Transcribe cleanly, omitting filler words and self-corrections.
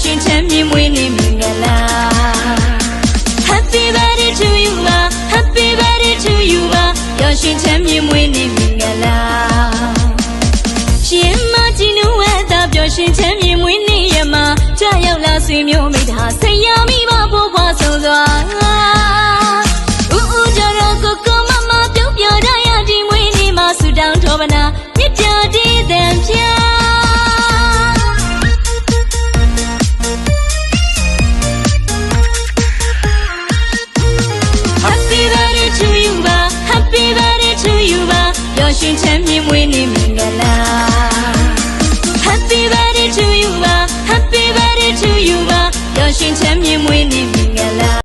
ရှင်ချမ်းမြေမွေးနေ့မင်္ဂလာ Happy birthday to you ပါ Happy birthday to you ပါပျော်ရွှင်ချမ်းမြေမွေးနေ့မင်္ဂလာရှင်မကြည်နူးဝဲတာပျော်ရွှင်ချမ်းမြေမွေးနေ့ရမှာကြရောက်လာဆွေမျိုးမိသားဆရာမိဘဘိုးဘွားဆုံးစွာဦးကြတော့ကိုမမပြုတ်ပြရရဒီမွေးနေ့မှာဆူတောင်းတော်ဗနာမြစ်ပြတည်တဲ့ဖြာHappy birthday to you ပါ Happy birthday to you ပါပျော်ရွှင်ချမ်းမြေမွေးနေ့မင်္ဂလာ Happy birthday to you ပါ Happy birthday to you ပါပျော်ရွှင်ချမ်းမြေမွေးနေ့